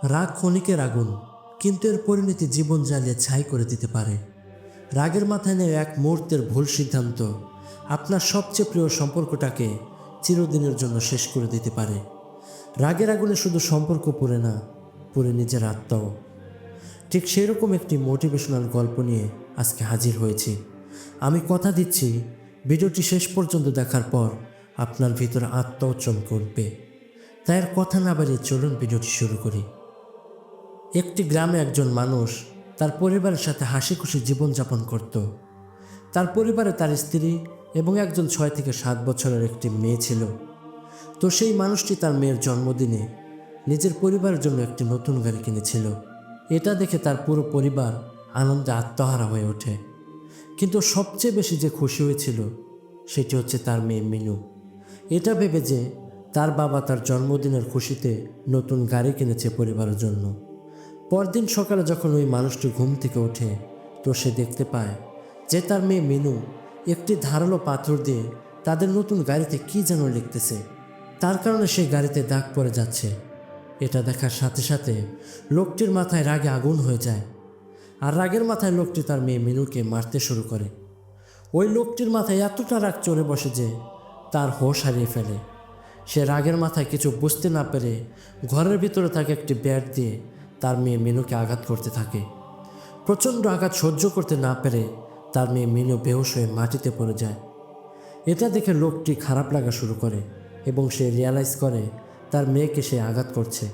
রাগ ক্ষণিকের আগুন, কিন্তু এর পরিণতি জীবন জ্বালিয়ে ছাই করে দিতে পারে। রাগের মাথায় নেয় এক মুহূর্তের ভুল সিদ্ধান্ত আপনার সবচেয়ে প্রিয় সম্পর্কটাকে চিরদিনের জন্য শেষ করে দিতে পারে। রাগের আগুনে শুধু সম্পর্ক পুড়ে না, পুড়ে নিজের আত্মাও। ঠিক সেরকম একটি মোটিভেশনাল গল্প নিয়ে আজকে হাজির হয়েছি। আমি কথা দিচ্ছি, ভিডিওটি শেষ পর্যন্ত দেখার পর আপনার ভিতরে আত্মাও চমকে উঠবে। তাই আর কথা না বাড়িয়ে চলুন ভিডিওটি শুরু করি। একটি গ্রামে একজন মানুষ তার পরিবারের সাথে হাসি খুশি জীবনযাপন করত। তার পরিবারে তার স্ত্রী এবং একজন 6 থেকে 7 বছরের একটি মেয়ে ছিল। তো সেই মানুষটি তার মেয়ের জন্মদিনে নিজের পরিবারের জন্য একটি নতুন গাড়ি কিনেছিল। এটা দেখে তার পুরো পরিবার আনন্দে আত্মহারা হয়ে ওঠে। কিন্তু সবচেয়ে বেশি যে খুশি হয়েছিল সেটি হচ্ছে তার মেয়ে মিনু। এটা ভেবে যে তার বাবা তার জন্মদিনের খুশিতে নতুন গাড়ি কিনেছে পরিবারের জন্য। পরদিন সকালে যখন ওই মানুষটি ঘুম থেকে ওঠে, তো সে দেখতে পায় যে তার মেয়ে মিনু একটি ধারালো পাথর দিয়ে তাদের নতুন গাড়িতে কী যেন লিখতেছে। তার কারণে সেই গাড়িতে দাগ পড়ে যাচ্ছে। এটা দেখার সাথে সাথে লোকটির মাথায় রাগে আগুন হয়ে যায়। আর রাগের মাথায় লোকটি তার মেয়ে মিনুকে মারতে শুরু করে। ওই লোকটির মাথায় এতটা রাগ চড়ে বসে যে তার হোশ হারিয়ে ফেলে। সে রাগের মাথায় কিছু বুঝতে না পেরে ঘরের ভিতরে থাকা একটি ব্যাট দিয়ে তার মেয়ে মিনুকে আঘাত করতে থাকে। প্রচণ্ড আঘাত সহ্য করতে না পেরে তার মেয়ে মিনু বেহুশ হয়ে মাটিতে পড়ে যায়। এটা দেখে লোকটি খারাপ লাগা শুরু করে এবং সে রিয়ালাইজ করে তার মেয়েকে সে আঘাত করছে।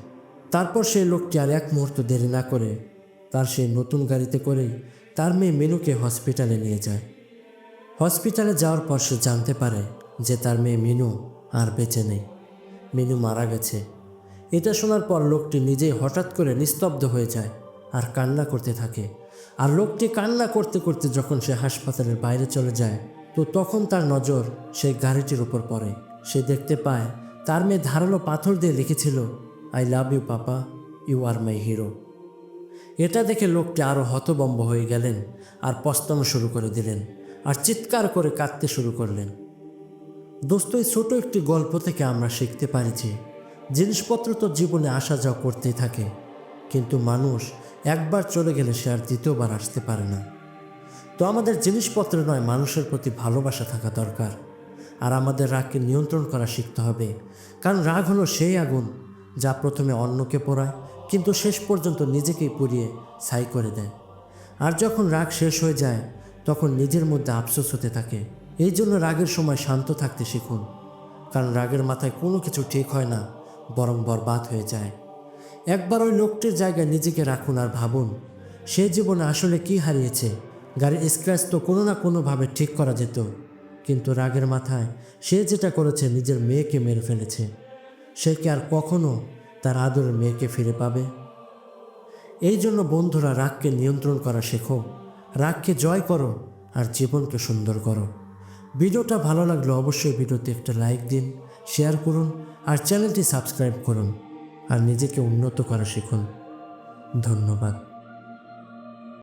তারপর সেই লোকটি আর এক মুহূর্ত দেরি না করে তার সেই নতুন গাড়িতে করেই তার মেয়ে মিনুকে হসপিটালে নিয়ে যায়। হসপিটালে যাওয়ার পর সে জানতে পারে যে তার মেয়ে মিনু আর বেঁচে নেই, মিনু মারা গেছে। এটা শোনার পর লোকটি নিজেই হঠাৎ করে নিস্তব্ধ হয়ে যায় আর কান্না করতে থাকে। আর লোকটি কান্না করতে করতে যখন সে হাসপাতালের বাইরে চলে যায়, তো তখন তার নজর সেই গাড়িটির উপর পড়ে। সে দেখতে পায় তার মেয়ে ধারালো পাথর দিয়ে লিখেছিল, I love you papa, you are my hero. এটা দেখে লোকটি আরও হতভম্ব হয়ে গেলেন আর পস্তানো শুরু করে দিলেন আর চিৎকার করে কাঁদতে শুরু করলেন। দোস্ত, এই ছোট একটি গল্প থেকে আমরা শিখতে পারি যে জিনিসপত্র তো জীবনে আসা যাওয়া করতেই থাকে, কিন্তু মানুষ একবার চলে গেলে সে আর দ্বিতীয়বার আসতে পারে না। তো আমাদের জিনিসপত্র নয়, মানুষের প্রতি ভালোবাসা থাকা দরকার। আর আমাদের রাগকে নিয়ন্ত্রণ করা শিখতে হবে, কারণ রাগ হলো সেই আগুন যা প্রথমে অন্যকে পোড়ায় কিন্তু শেষ পর্যন্ত নিজেকেই পুড়িয়ে ছাই করে দেয়। আর যখন রাগ শেষ হয়ে যায় তখন নিজের মধ্যে আফসোস হতে থাকে। এই জন্য রাগের সময় শান্ত থাকতে শিখুন, কারণ রাগের মাথায় কোনো কিছু ঠিক হয় না, বরং বরবাদ হয়ে যায়। একবার ওই লোকটির জায়গায় নিজেকে রাখুন আর ভাবুন সে জীবনে আসলে কি হারিয়েছে। গাড়ির স্ক্র্যাচ তো কোনো না কোনোভাবে ঠিক করা যেত, কিন্তু রাগের মাথায় সে যেটা করেছে নিজের মেয়েকে মেরে ফেলেছে। সে কি আর কখনো তার আদরের মেয়েকে ফিরে পাবে? এই জন্য বন্ধুরা, রাগকে নিয়ন্ত্রণ করা শেখো, রাগকে জয় করো আর জীবনকে সুন্দর করো। ভিডিওটা ভালো লাগলে অবশ্যই ভিডিওতে একটা লাইক দিন, শেয়ার করুন আর চ্যানেলটি সাবস্ক্রাইব করুন। আর নিজেকে উন্নত করা শিখুন। ধন্যবাদ।